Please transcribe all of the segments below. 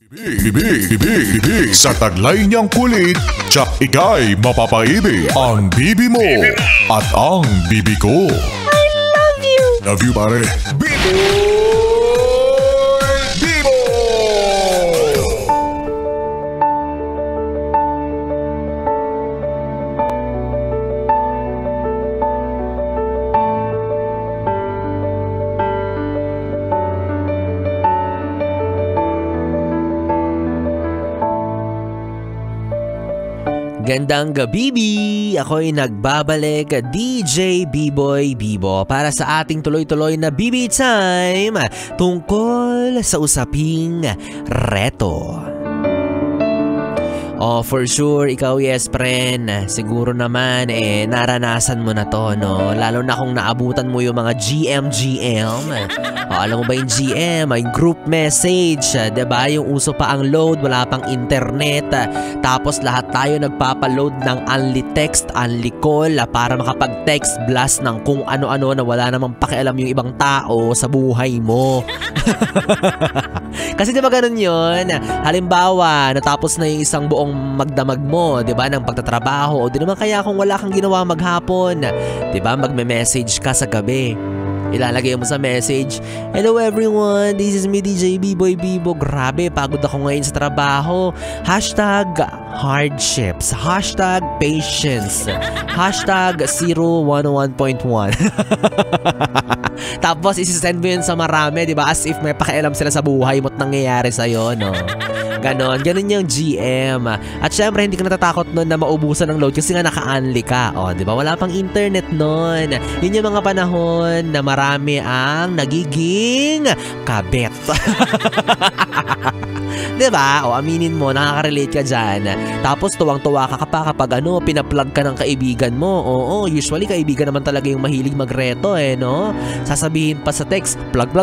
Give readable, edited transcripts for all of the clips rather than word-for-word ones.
Bibi, sa taglay niyang kulit, tsak ika'y mapapaibig. Ang bibi mo at ang bibi ko. I love you! Love you, pare. Bibo! Gandang gabi! Ako'y nagbabalik, DJ B-Boy Bibo, para sa ating tuloy-tuloy na BB Time tungkol sa usaping reto. Oh, for sure, ikaw yes friend, siguro naman naranasan mo na to, no? Lalo na kung naabutan mo yung mga GM. Alam mo ba yung GM, ay group message, diba? Yung uso pa ang load, wala pang internet, tapos lahat tayo nagpapaload ng only text, only call, para makapag-text blast ng kung ano-ano na wala namang pakialam yung ibang tao sa buhay mo. Kasi diba ganun yun? Halimbawa, natapos na yung isang buong magdamag mo, 'di ba, ng pagtatrabaho, o di naman kaya kung wala kang ginawa maghapon, 'di ba, magme-message ka sa gabi. Ilalagay mo sa message, "Hello everyone, this is me DJ B-Boy Bibo. Grabe, pagod ako ngayon sa trabaho. #hardships, #patience, #0101.1." Tapos isi-send mo yun sa marami, di ba? As if may pakialam sila sa buhay mo at nangyayari sa'yo, no? Ganon yung GM. At syempre, hindi ka natatakot nun na maubusan ng load kasi nga naka-unli ka. O, di ba? Wala pang internet nun. Yun yung mga panahon na marami ang nagiging kabet. Diba? O, aminin mo, nakaka-relate ka dyan. Tapos tuwang-tuwa ka kapag pinaplug ka ng kaibigan mo. Oo, usually kaibigan naman talaga yung mahilig magreto, no? Sasabihin pa sa text, plug.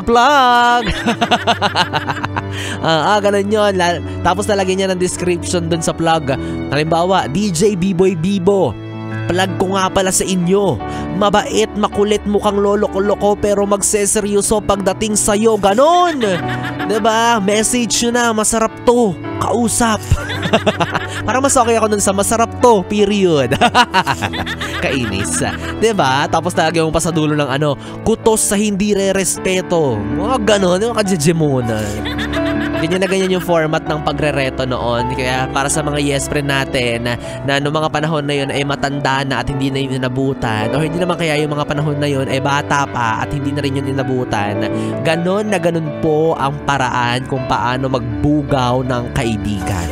Ganun yun. Tapos nalagyan niya ng description dun sa plug. Halimbawa, DJ B-Boy Bibo, plug ko nga pala sa inyo. Mabait, makulit, mukhang lolo-loko pero magseseryoso pagdating sa'yo. Ganon! Diba? Message nyo na, masarap to. Kausap. Parang mas okay ako nun sa masarap to, period. Kainis. Diba? Tapos talagyan mo pa sa dulo ng kutos sa hindi re-respeto. Mga ganon, yung kajejemona. Ganyan yung format ng pagrereto noon. Kaya para sa mga yes friend natin na noong mga panahon na yun ay matanda na at hindi na yun inabutan, o hindi naman kaya yung mga panahon na yun ay bata pa at hindi na rin yun inabutan, ganon na ganon po ang paraan kung paano magbugaw ng kaibigan.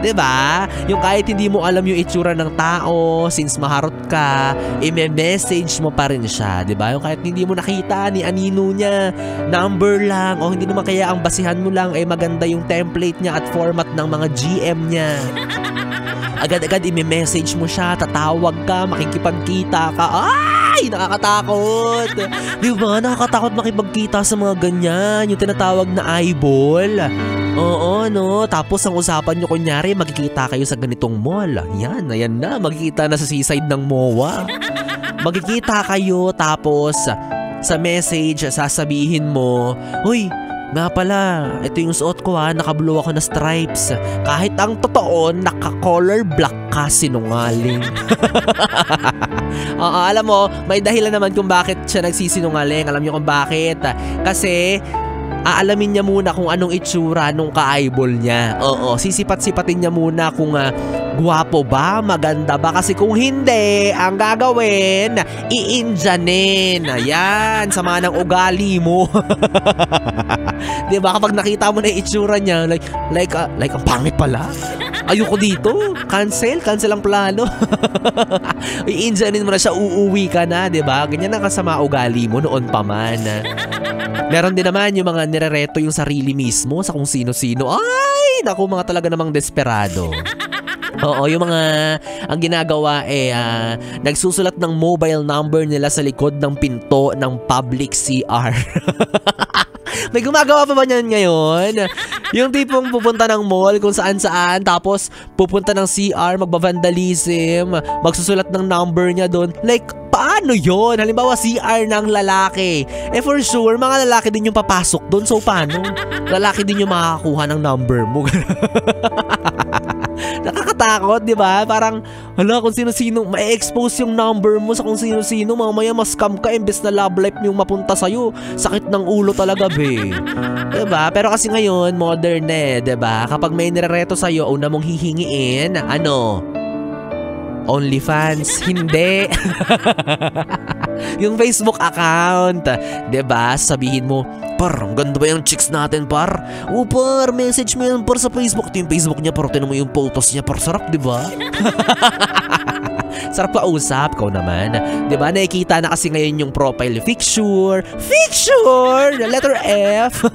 Diba? Yung kahit hindi mo alam yung itsura ng tao, since maharot ka, i-message mo pa rin siya. Diba? Yung kahit hindi mo nakita ni anino niya, number lang, o hindi naman kaya ang basihan mo lang ay maganda yung template niya at format ng mga GM niya. Agad-agad i-message mo siya, tatawag ka, makikipagkita ka. Ay! Nakakatakot! Diba? Nakakatakot makipagkita sa mga ganyan. Yung tinatawag na eyeball. Oo, no? Tapos ang usapan nyo, kunyari, magkikita kayo sa ganitong mall. Ayan na. Magkikita na sa seaside ng MOA. Magkikita kayo, tapos sa message, sasabihin mo, "Uy, nga pala, ito yung suot ko naka-blue ako na stripes." Kahit ang totoo, naka-color black ka, sinungaling. Alam mo, may dahilan naman kung bakit siya nagsisinungaling. Alam niyo kung bakit? Kasi aalamin niya muna kung anong itsura nung ka-eyeball niya. Oo, sisipat-sipatin niya muna kung guwapo ba, maganda ba. Kasi kung hindi, ang gagawin, iinjanin. Ayan, sama ng ugali mo. Diba, kapag nakita mo na yung itsura niya, like ang pangit pala. Ayoko dito. Cancel ang plano. Iinjanin mo na siya, uuwi ka na, diba? Ganyan ang kasama ugali mo noon pa man. Meron din naman yung mga nirereto yung sarili mismo sa kung sino-sino. Ay, naku, mga talaga namang desperado. Oo, yung mga ang ginagawa nagsusulat ng mobile number nila sa likod ng pinto ng public CR. May gumagawa pa ba niyan ngayon? Yung tipong pupunta ng mall kung saan-saan, tapos pupunta ng CR, magba-vandalism, magsusulat ng number niya doon. Like, paano yon? Halimbawa, CR ng lalaki. For sure, mga lalaki din yung papasok doon. So, paano? Lalaki din yung makakakuha ng number mo. Nakakatakot, di ba? Parang, hala, kung sino-sino, ma-expose yung number mo sa kung sino-sino, mamaya mas-scam ka, imbes na love life yung mapunta sa'yo. Sakit ng ulo talaga, be. Diba? Pero kasi ngayon, modern diba? Kapag may nirereto sa'yo, una mong hihingiin, ano? OnlyFans, hindi. Yung Facebook account, diba? Sabihin mo, par, ang ganda ba yung chicks natin, par? O par, message mo yun, par, sa Facebook. Ito yung Facebook niya, par, tinan mo yung photos niya, par, sarap, diba? Sarap ka usap, ikaw naman. Diba? Nakikita na kasi ngayon yung profile picture. Picture! Letter F.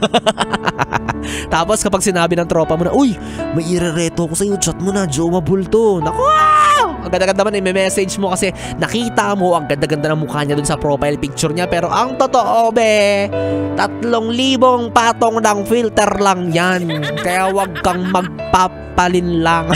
Tapos kapag sinabi ng tropa mo na, uy, may irereto ko sa'yo, chat mo na, jowa bulto. Naku, wow! Ang ganda-ganda man, may message mo kasi nakita mo, ang ganda-ganda ng mukha niya dun sa profile picture niya. Pero ang totoo, be, 3,000 patong ng filter lang yan. Kaya wag kang magpapalin lang.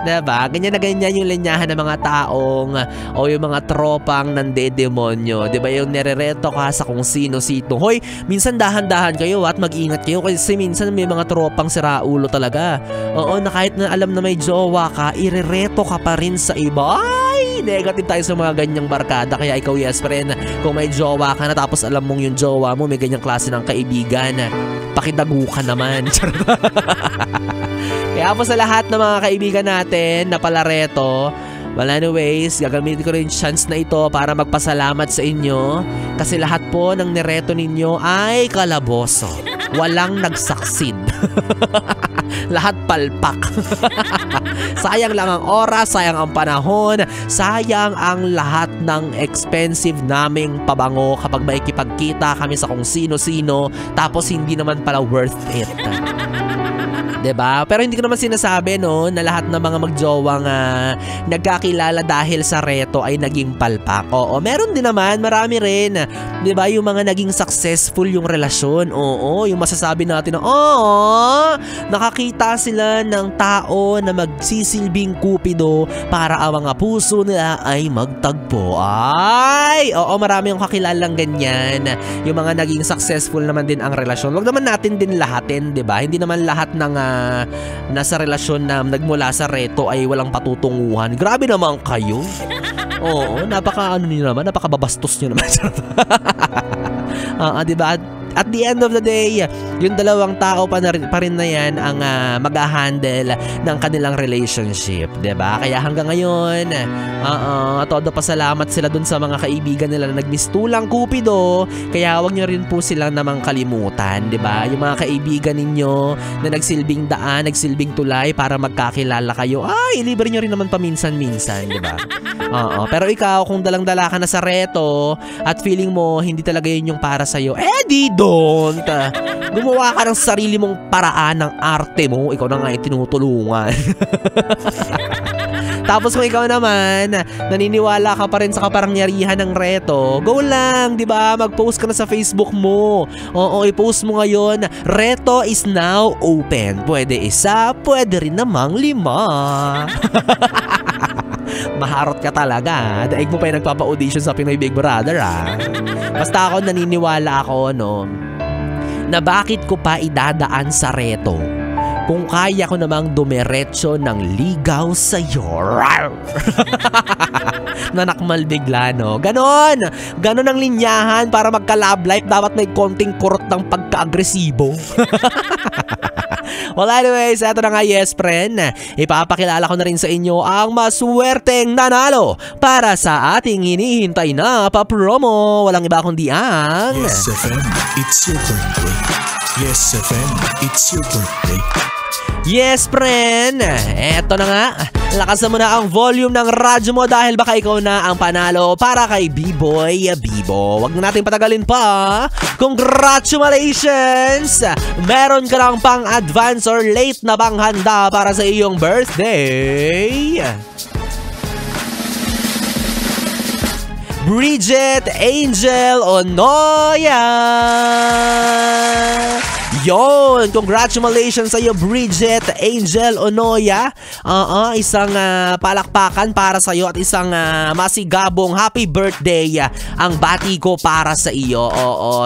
Diba? Ganyan na ganyan yung linyahan ng mga taong o yung mga tropang nandedemonyo. Diba? Yung nirereto ka sa kung sino-sino. Hoy, minsan dahan-dahan kayo at mag-ingat kayo kasi minsan may mga tropang siraulo talaga. Oo, na kahit na alam na may jowa ka, irereto ka pa rin sa iba. Ay, negative tayo sa mga ganyang barkada. Kaya ikaw, yes, friend, kung may jowa ka na tapos alam mong yung jowa mo may ganyang klase ng kaibigan, pakidagu ka naman. Kaya po sa lahat ng mga kaibigan natin na palareto, well anyways, gagamitin ko rin chance na ito para magpasalamat sa inyo kasi lahat po ng nireto ninyo ay kalaboso. Walang nagsucceed. Lahat palpak. Sayang lang ang oras, sayang ang panahon, sayang ang lahat ng expensive naming pabango kapag maikipagkita kami sa kung sino-sino tapos hindi naman pala worth it. Diba? Pero hindi ko naman sinasabi no na lahat ng mga magjowang nagkakilala dahil sa reto ay naging palpak. Oo, meron din naman, marami rin. Diba? Yung mga naging successful yung relasyon. Oo, yung masasabi natin na nakakita sila ng tao na magsisilbing kupido para ang mga puso nila ay magtagpo. Ay! Oo, marami yung kakilalang ganyan. Yung mga naging successful naman din ang relasyon. Wag naman natin din lahatin, diba? Hindi naman lahat ng nasa relasyon na nagmula sa reto ay walang patutunguhan. Grabe naman kayo. Oo, napakababastos nyo naman. Diba? At the end of the day, yung dalawang tao pa rin na yan ang mag-handle ng kanilang relationship, diba? Kaya hanggang ngayon, todo pasalamat sila dun sa mga kaibigan nila na nagmistulang kupido. Kaya huwag nyo rin po silang namang kalimutan, diba? Yung mga kaibigan ninyo na nagsilbing daan, nagsilbing tulay para magkakilala kayo, ilibre nyo rin naman paminsan-minsan, diba? Pero ikaw, kung dalang-dala ka na sa reto at feeling mo hindi talaga yun yung para sa'yo, di don't. Gumawa ka ng sarili mong paraan ng arte mo. Ikaw na nga yung tinutulungan. Tapos kung ikaw naman, naniniwala ka pa rin sa kapangyarihan ng reto, go lang, di ba? Mag-post ka na sa Facebook mo. Oo, i-post mo ngayon, reto is now open. Pwede isa, pwede rin namang 5. Maharot ka talaga. Daig mo pa yung nagpapa-audition sa Pinoy Big Brother, Basta ako naniniwala ako, na bakit ko pa idadaan sa reto kung kaya ko namang dumiretso ng ligaw sa'yo. Nanakmal bigla, Ganon ang linyahan para magka-love life. Dapat may konting kurot ng pagka-agresibo. Well, anyways, eto na nga, yes, friend. Ipapakilala ko na rin sa inyo ang maswerteng nanalo para sa ating hinihintay na pa-promo. Walang iba kundi ang Yes FM, it's your birthday. Yes FM, it's your birthday. Yes, friend! Eto na nga, lakasan mo na ang volume ng radyo mo dahil baka ikaw na ang panalo para kay B-Boy Bibo. Huwag na natin patagalin pa. Congratulations! Meron ka lang pang advance or late na bang handa para sa iyong birthday? Bridget Angel Onoya. Yon, congratulations sa iyo Bridget Angel Onoya. Isang palakpakan para sa iyo at isang masigabong happy birthday ang bati ko para sa iyo.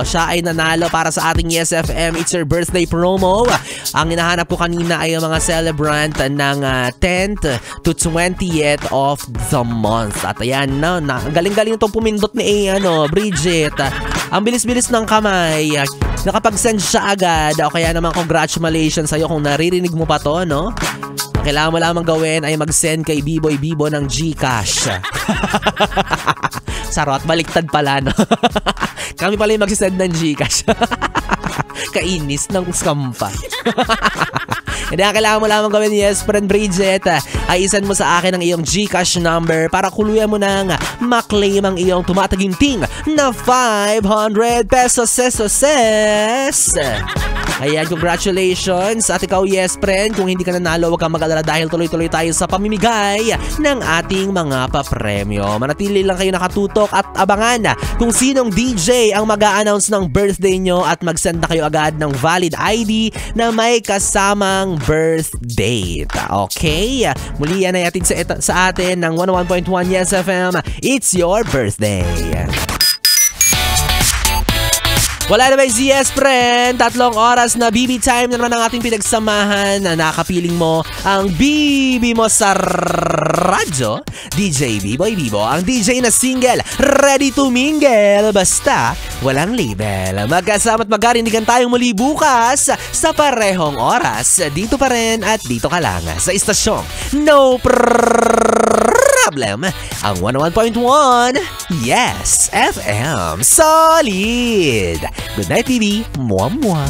Siya ay nanalo para sa ating Yes FM It's Your Birthday promo. Ang hinahanap ko kanina ay ang mga celebrant ng 10th to 20th of the month. At ayan na, galing-galing itong pumindot ni Bridget. Ang bilis-bilis ng kamay. Nakapag-send siya agad. O kaya naman congratulations sa'yo kung naririnig mo pa to, no? Ang kailangan mo lamang gawin ay mag-send kay Biboy Bibo ng GCash. Sarot, baliktad pala, no? Kami pala yung mag-send ng GCash. Kainis ng scam pa. Hindi, kailangan mo lamang gawin, yes, friend Bridget, ay isend mo sa akin ang iyong GCash number para kuluyan mo nang maklaim ang iyong tumataginting na 500 pesos. Ayan, congratulations. At ikaw, yes, friend, kung hindi ka nanalo, huwag kang mag-alala dahil tuloy-tuloy tayo sa pamimigay ng ating mga papremyo. Manatili lang kayo nakatutok at abangan kung sinong DJ ang mag-a-announce ng birthday nyo at mag-send na kayo agad ng valid ID na may kasamang birth date. Okay? Muli yan ay atin sa atin ng 101.1 Yes FM. It's your birthday. Wala na ba yung yes, friend? 3 oras na BB time na naman ang ating pinagsamahan na nakapiling mo ang BB mo sa radyo. DJ Biboy Bibo, ang DJ na single, ready to mingle, basta walang label. Magkasama't magkarindigan tayong muli bukas sa parehong oras. Dito pa rin at dito ka lang sa istasyong No Problem, ang 101.1 Yes FM. Solid! Good night, TV. Mwah, mwah.